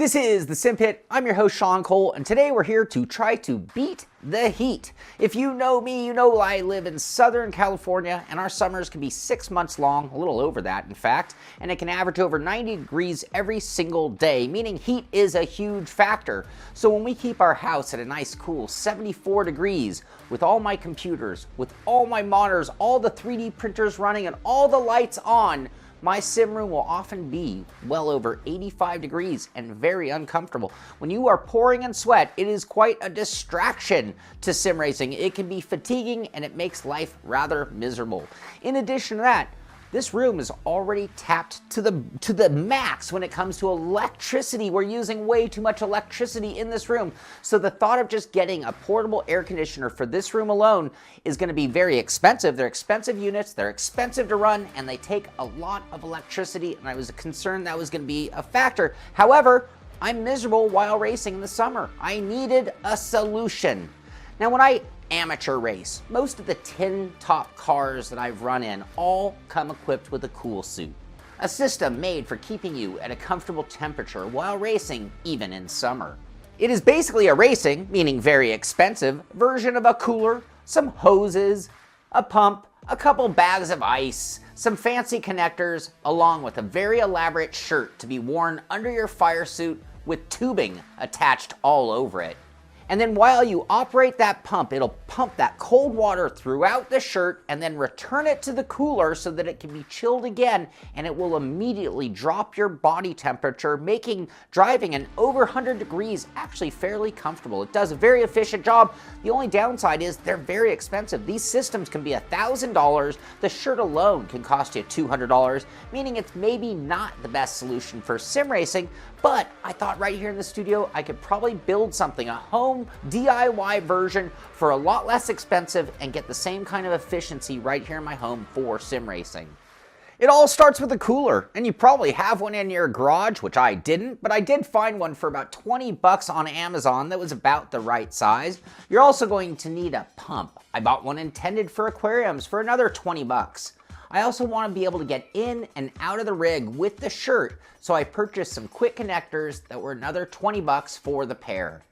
This is the Simpit. I'm your host, Shaun Cole, and today we're here to try to beat the heat. If you know me, you know I live in Southern California, and our summers can be 6 months long, a little over that, in fact, and it can average over 90 degrees every single day, meaning heat is a huge factor. So when we keep our house at a nice, cool 74 degrees, with all my computers, with all my monitors, all the 3D printers running, and all the lights on, my sim room will often be well over 85 degrees and very uncomfortable. When you are pouring in sweat, it is quite a distraction to sim racing. It can be fatiguing and it makes life rather miserable. In addition to that, this room is already tapped to the max when it comes to electricity. We're using way too much electricity in this room. So the thought of just getting a portable air conditioner for this room alone is going to be very expensive. They're expensive units, they're expensive to run, and they take a lot of electricity, and I was concerned that was going to be a factor. However, I'm miserable while racing in the summer. I needed a solution. Now, when I amateur race, most of the 10 top cars that I've run in all come equipped with a cool suit. A system made for keeping you at a comfortable temperature while racing, even in summer. It is basically a racing, meaning very expensive, version of a cooler, some hoses, a pump, a couple bags of ice, some fancy connectors, along with a very elaborate shirt to be worn under your fire suit with tubing attached all over it. And then while you operate that pump, it'll pump that cold water throughout the shirt and then return it to the cooler so that it can be chilled again, and it will immediately drop your body temperature, making driving in over 100 degrees actually fairly comfortable. It does a very efficient job. The only downside is they're very expensive. These systems can be $1,000. The shirt alone can cost you $200, meaning it's maybe not the best solution for sim racing, but I thought right here in the studio I could probably build something, a home DIY version for a lot less expensive and get the same kind of efficiency right here in my home for sim racing. It all starts with a cooler, and you probably have one in your garage, which I didn't, but I did find one for about 20 bucks on Amazon that was about the right size. You're also going to need a pump. I bought one intended for aquariums for another 20 bucks. I also want to be able to get in and out of the rig with the shirt, so I purchased some quick connectors that were another 20 bucks for the pair.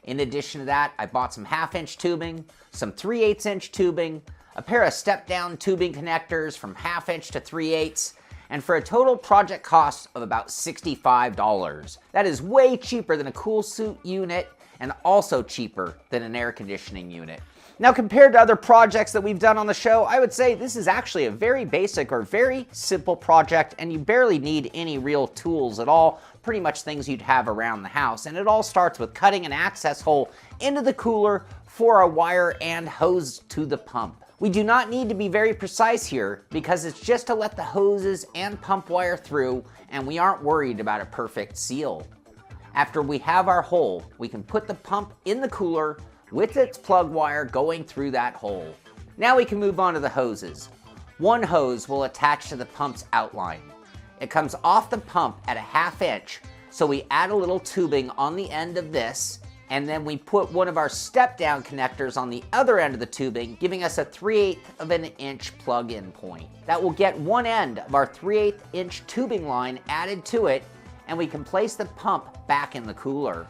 In addition to that, I bought some 1/2-inch tubing, some 3/8-inch tubing, a pair of step-down tubing connectors from 1/2-inch to 3/8, and for a total project cost of about $65. That is way cheaper than a cool suit unit and also cheaper than an air conditioning unit. Now, compared to other projects that we've done on the show, I would say this is actually a very basic or very simple project, and you barely need any real tools at all, pretty much things you'd have around the house. And it all starts with cutting an access hole into the cooler for a wire and hose to the pump. We do not need to be very precise here because it's just to let the hoses and pump wire through, and we aren't worried about a perfect seal. After we have our hole, we can put the pump in the cooler with its plug wire going through that hole. Now we can move on to the hoses. One hose will attach to the pump's outline. It comes off the pump at a 1/2-inch, so we add a little tubing on the end of this, and then we put one of our step-down connectors on the other end of the tubing, giving us a 3/8 of an inch plug-in point. That will get one end of our 3/8-inch tubing line added to it, and we can place the pump back in the cooler.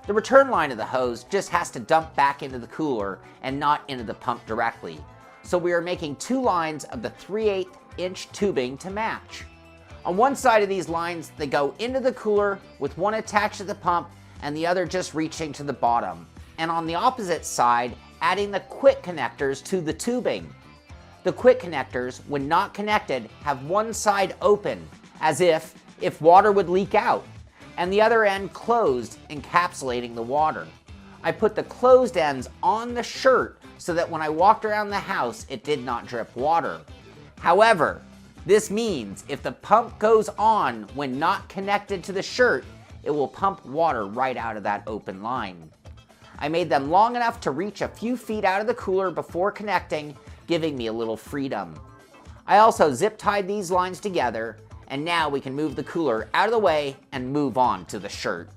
The return line of the hose just has to dump back into the cooler and not into the pump directly. So we are making 2 lines of the 3/8-inch tubing to match. On one side of these lines, they go into the cooler with one attached to the pump and the other just reaching to the bottom. And on the opposite side, adding the quick connectors to the tubing. The quick connectors, when not connected, have one side open, as if water would leak out, and the other end closed, encapsulating the water. I put the closed ends on the shirt so that when I walked around the house, it did not drip water. However, this means if the pump goes on when not connected to the shirt, it will pump water right out of that open line. I made them long enough to reach a few feet out of the cooler before connecting, giving me a little freedom. I also zip tied these lines together, and now we can move the cooler out of the way and move on to the shirt.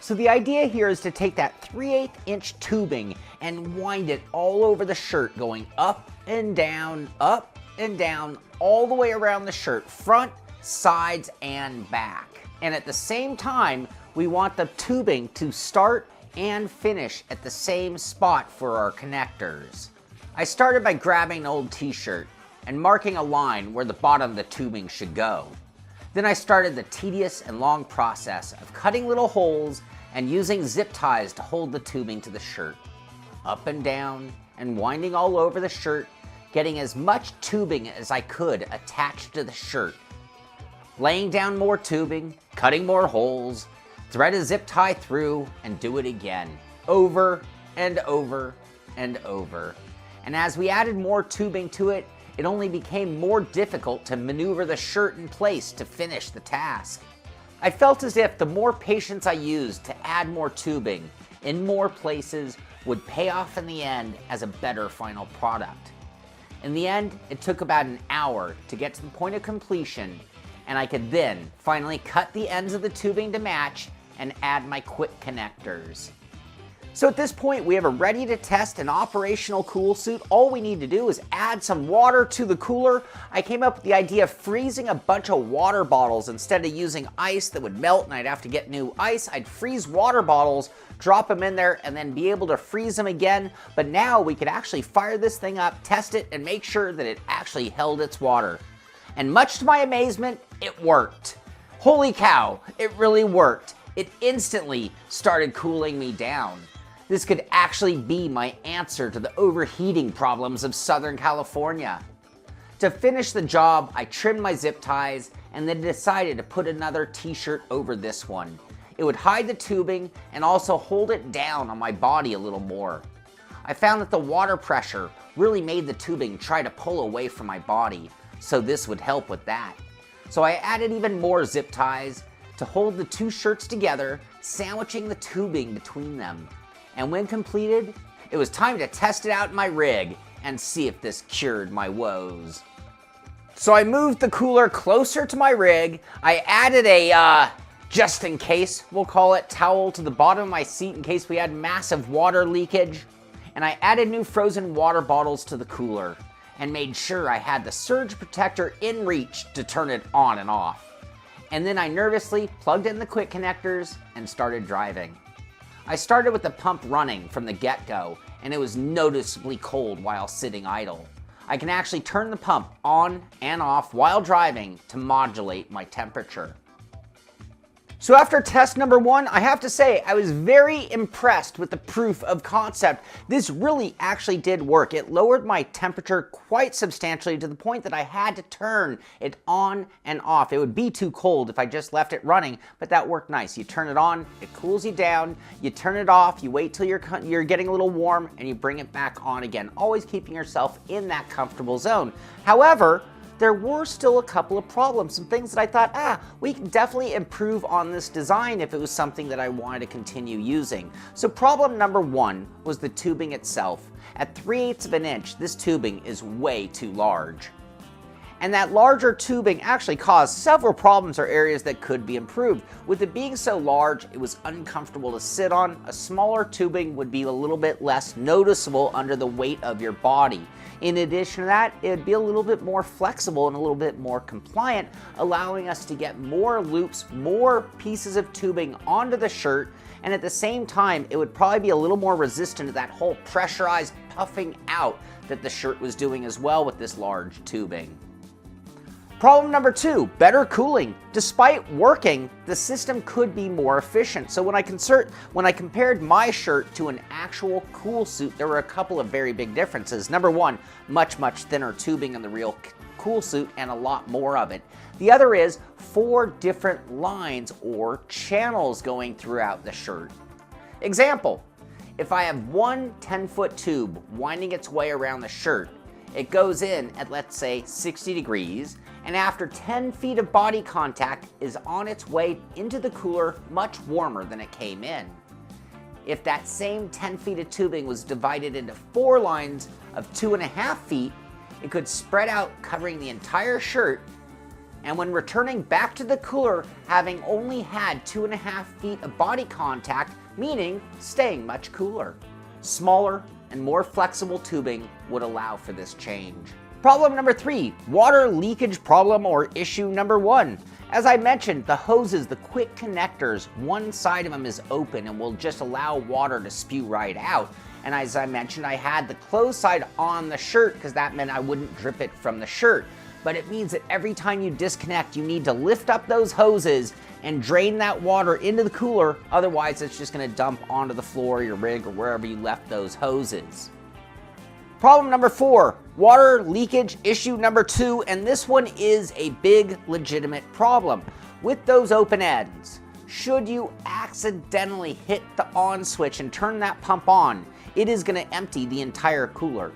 So the idea here is to take that 3/8-inch tubing and wind it all over the shirt, going up and down, all the way around the shirt, front, sides, and back. And at the same time, we want the tubing to start and finish at the same spot for our connectors. I started by grabbing an old t-shirt and marking a line where the bottom of the tubing should go. Then I started the tedious and long process of cutting little holes and using zip ties to hold the tubing to the shirt. Up and down and winding all over the shirt, getting as much tubing as I could attached to the shirt. Laying down more tubing, cutting more holes, thread a zip tie through, and do it again, over and over and over. And as we added more tubing to it, it only became more difficult to maneuver the shirt in place to finish the task. I felt as if the more patience I used to add more tubing in more places would pay off in the end as a better final product. In the end, it took about an hour to get to the point of completion, and I could then finally cut the ends of the tubing to match and add my quick connectors. So at this point, we have a ready to test and operational cool suit. All we need to do is add some water to the cooler. I came up with the idea of freezing a bunch of water bottles instead of using ice that would melt and I'd have to get new ice. I'd freeze water bottles, drop them in there, and then be able to freeze them again. But now we could actually fire this thing up, test it, and make sure that it actually held its water. And much to my amazement, it worked. Holy cow, it really worked. It instantly started cooling me down. This could actually be my answer to the overheating problems of Southern California. To finish the job, I trimmed my zip ties and then decided to put another t-shirt over this one. It would hide the tubing and also hold it down on my body a little more. I found that the water pressure really made the tubing try to pull away from my body, so this would help with that. So I added even more zip ties to hold the two shirts together, sandwiching the tubing between them. And when completed, it was time to test it out in my rig and see if this cured my woes. So I moved the cooler closer to my rig. I added a, just in case, we'll call it, towel to the bottom of my seat in case we had massive water leakage. And I added new frozen water bottles to the cooler and made sure I had the surge protector in reach to turn it on and off. And then I nervously plugged in the quick connectors and started driving. I started with the pump running from the get-go, and it was noticeably cold while sitting idle. I can actually turn the pump on and off while driving to modulate my temperature. So after test number 1, I have to say I was very impressed with the proof of concept. This really actually did work. It lowered my temperature quite substantially to the point that I had to turn it on and off. It would be too cold if I just left it running, but that worked nice. You turn it on, it cools you down, you turn it off, you wait till you're getting a little warm, and you bring it back on again, always keeping yourself in that comfortable zone. However, there were still a couple of problems, some things that I thought, we can definitely improve on this design if it was something that I wanted to continue using. So problem number 1 was the tubing itself. At 3/8 of an inch, this tubing is way too large. And that larger tubing actually caused several problems or areas that could be improved. With it being so large, it was uncomfortable to sit on. A smaller tubing would be a little bit less noticeable under the weight of your body. In addition to that, it would be a little bit more flexible and a little bit more compliant, allowing us to get more loops, more pieces of tubing onto the shirt, and at the same time, it would probably be a little more resistant to that whole pressurized puffing out that the shirt was doing as well with this large tubing. Problem number 2, better cooling. Despite working, the system could be more efficient. So when I compared my shirt to an actual cool suit, there were a couple of very big differences. Number 1, much thinner tubing in the real cool suit and a lot more of it. The other is 4 different lines or channels going throughout the shirt. Example, if I have one 10-foot tube winding its way around the shirt, it goes in at, let's say, 60 degrees, and after 10 feet of body contact is on its way into the cooler much warmer than it came in. If that same 10 feet of tubing was divided into 4 lines of 2.5 feet, it could spread out covering the entire shirt, and when returning back to the cooler, having only had 2.5 feet of body contact, meaning staying much cooler. Smaller and more flexible tubing would allow for this change. Problem number 3, water leakage problem or issue number 1. As I mentioned, the hoses, the quick connectors, one side of them is open and will just allow water to spew right out. And as I mentioned, I had the closed side on the shirt because that meant I wouldn't drip it from the shirt. But it means that every time you disconnect, you need to lift up those hoses and drain that water into the cooler. Otherwise, it's just going to dump onto the floor, your rig, or wherever you left those hoses. Problem number 4, water leakage issue number 2, and this one is a big legitimate problem. With those open ends, should you accidentally hit the on switch and turn that pump on, it is going to empty the entire cooler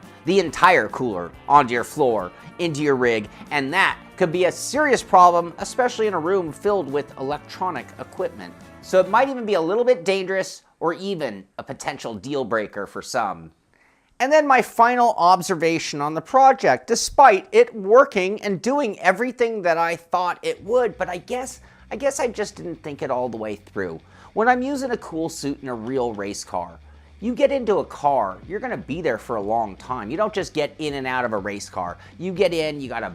onto your floor, into your rig, and that could be a serious problem, especially in a room filled with electronic equipment. So it might even be a little bit dangerous or even a potential deal breaker for some. And then my final observation on the project, despite it working and doing everything that I thought it would, but I guess I just didn't think it all the way through. When I'm using a cool suit in a real race car, you get into a car, you're gonna be there for a long time. You don't just get in and out of a race car. You get in, you got a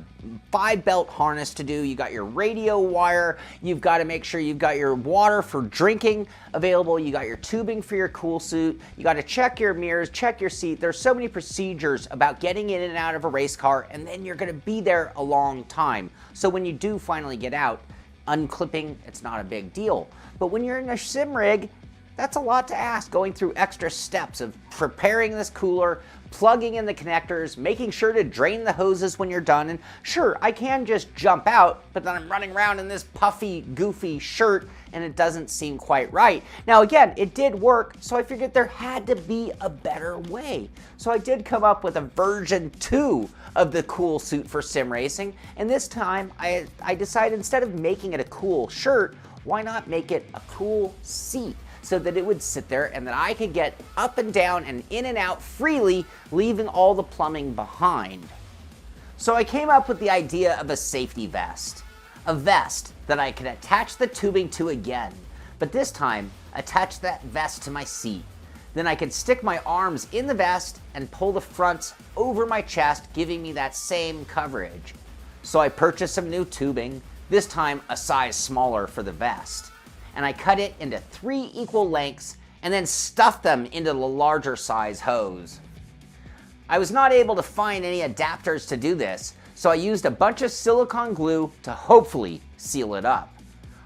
5-belt harness to do, you got your radio wire, you've got to make sure you've got your water for drinking available, you got your tubing for your cool suit, you got to check your mirrors, check your seat. There's so many procedures about getting in and out of a race car, and then you're gonna be there a long time. So when you do finally get out, unclipping, it's not a big deal. But when you're in a sim rig, that's a lot to ask, going through extra steps of preparing this cooler, plugging in the connectors, making sure to drain the hoses when you're done. And sure, I can just jump out, but then I'm running around in this puffy, goofy shirt and it doesn't seem quite right. Now again, it did work, so I figured there had to be a better way. So I did come up with a version 2 of the cool suit for sim racing, and this time I decided instead of making it a cool shirt, why not make it a cool seat? So that it would sit there and that I could get up and down and in and out freely, leaving all the plumbing behind. So I came up with the idea of a safety vest. A vest that I could attach the tubing to again, but this time attach that vest to my seat. Then I could stick my arms in the vest and pull the fronts over my chest, giving me that same coverage. So I purchased some new tubing, this time a size smaller for the vest. And I cut it into 3 equal lengths and then stuffed them into the larger size hose. I was not able to find any adapters to do this, so I used a bunch of silicone glue to hopefully seal it up.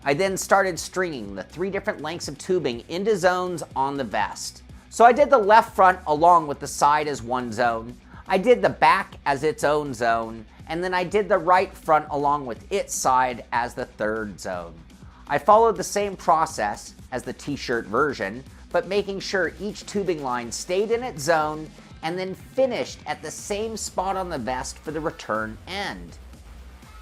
I then started stringing the 3 different lengths of tubing into zones on the vest. So I did the left front along with the side as one zone, I did the back as its own zone, and then I did the right front along with its side as the third zone. I followed the same process as the t-shirt version, but making sure each tubing line stayed in its zone and then finished at the same spot on the vest for the return end.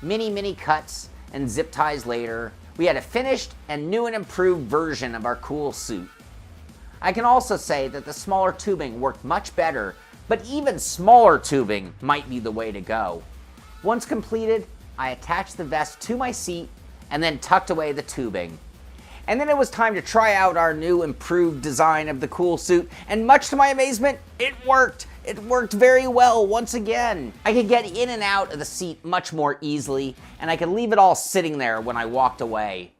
Many cuts and zip ties later, we had a finished and new and improved version of our cool suit. I can also say that the smaller tubing worked much better, but even smaller tubing might be the way to go. Once completed, I attached the vest to my seat and then tucked away the tubing. And then it was time to try out our new improved design of the cool suit, and much to my amazement, it worked. It worked very well once again. I could get in and out of the seat much more easily, and I could leave it all sitting there when I walked away.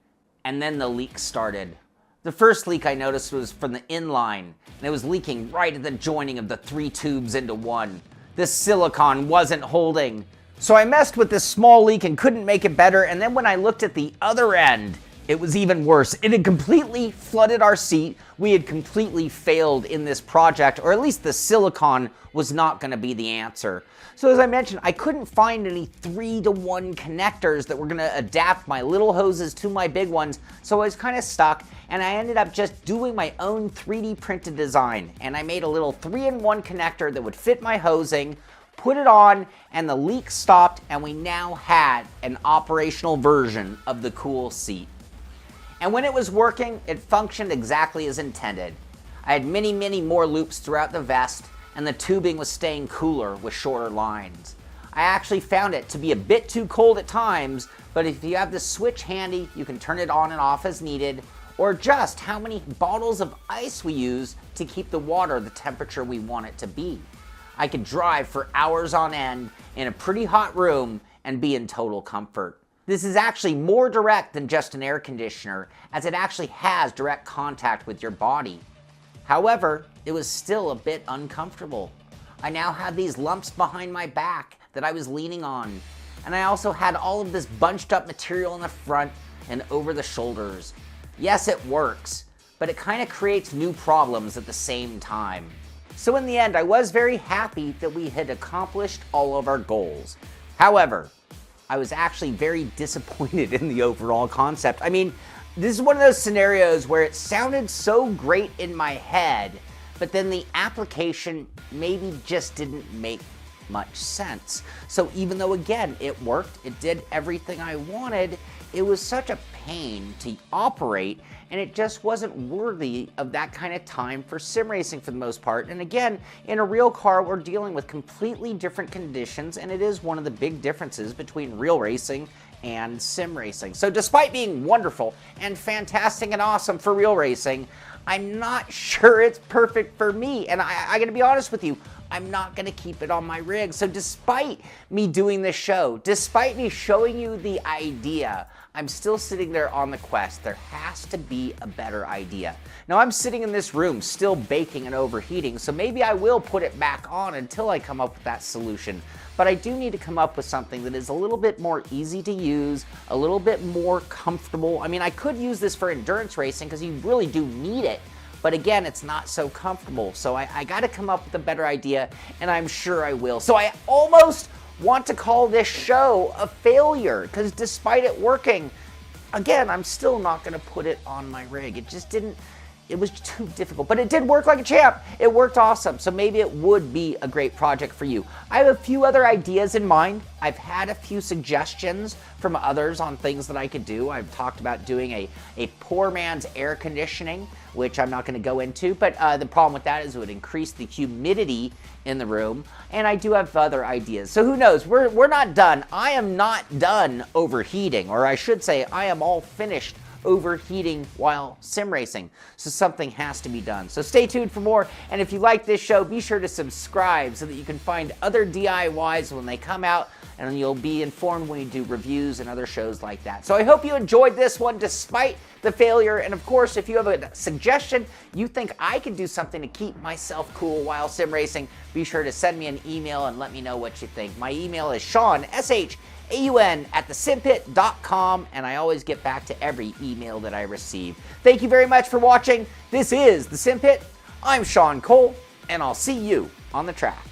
And then the leak started. The first leak I noticed was from the inline, and it was leaking right at the joining of the 3 tubes into one. This silicone wasn't holding. So I messed with this small leak and couldn't make it better, and then when I looked at the other end, it was even worse. It had completely flooded our seat. We had completely failed in this project, or at least the silicone was not going to be the answer. So as I mentioned, I couldn't find any 3-to-1 connectors that were going to adapt my little hoses to my big ones, so I was kind of stuck, and I ended up just doing my own 3D printed design, and I made a little 3-in-1 connector that would fit my hosing, put it on, and the leak stopped, and we now had an operational version of the cool seat. And when it was working, it functioned exactly as intended. I had many more loops throughout the vest, and the tubing was staying cooler with shorter lines. I actually found it to be a bit too cold at times, but if you have the switch handy, you can turn it on and off as needed, or adjust how many bottles of ice we use to keep the water the temperature we want it to be. I could drive for hours on end in a pretty hot room and be in total comfort. This is actually more direct than just an air conditioner, as it actually has direct contact with your body. However, it was still a bit uncomfortable. I now had these lumps behind my back that I was leaning on, and I also had all of this bunched up material in the front and over the shoulders. Yes, it works, but it kind of creates new problems at the same time. So in the end, I was very happy that we had accomplished all of our goals. However, I was actually very disappointed in the overall concept. I mean, this is one of those scenarios where it sounded so great in my head, but then the application maybe just didn't make much sense. So even though, again, it worked, it did everything I wanted, it was such a pain to operate, and it just wasn't worthy of that kind of time for sim racing for the most part. And again, in a real car, we're dealing with completely different conditions, and it is one of the big differences between real racing and sim racing. So despite being wonderful and fantastic and awesome for real racing, I'm not sure it's perfect for me. And I gotta be honest with you, I'm not gonna keep it on my rig. So despite me doing this show, despite me showing you the idea, I'm still sitting there on the quest. There has to be a better idea. Now I'm sitting in this room still baking and overheating, so maybe I will put it back on until I come up with that solution. But I do need to come up with something that is a little bit more easy to use, a little bit more comfortable. I mean, I could use this for endurance racing because you really do need it. But again, it's not so comfortable. So I got to come up with a better idea, and I'm sure I will. So I almost want to call this show a failure, because despite it working, again, I'm still not going to put it on my rig. It just didn't, it was too difficult, but it did work like a champ. It worked awesome. So maybe it would be a great project for you. I have a few other ideas in mind. I've had a few suggestions from others on things that I could do. I've talked about doing a poor man's air conditioning, which I'm not going to go into, but the problem with that is it would increase the humidity in the room, and I do have other ideas. So who knows? We're not done. I am not done overheating, or I should say I am all finished overheating while sim racing. So something has to be done. So stay tuned for more, and if you like this show, be sure to subscribe so that you can find other DIYs when they come out, and you'll be informed when we do reviews and other shows like that. So I hope you enjoyed this one despite the failure, and of course, if you have a suggestion, you think I can do something to keep myself cool while sim racing, be sure to send me an email and let me know what you think. My email is Shaun, SHAUN, @thesimpit.com, and I always get back to every email that I receive. Thank you very much for watching. This is The Simpit. I'm Shaun Cole, and I'll see you on the track.